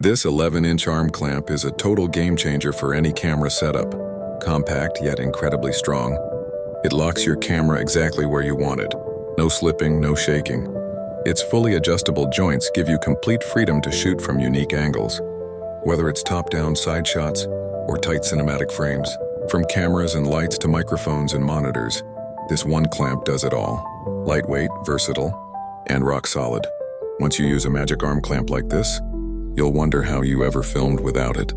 This 11-inch arm clamp is a total game changer for any camera setup. Compact yet incredibly strong. It locks your camera exactly where you want it. No slipping, no shaking. Its fully adjustable joints give you complete freedom to shoot from unique angles. Whether it's top-down side shots or tight cinematic frames, from cameras and lights to microphones and monitors, this one clamp does it all. Lightweight, versatile, and rock solid. Once you use a magic arm clamp like this, you'll wonder how you ever filmed without it.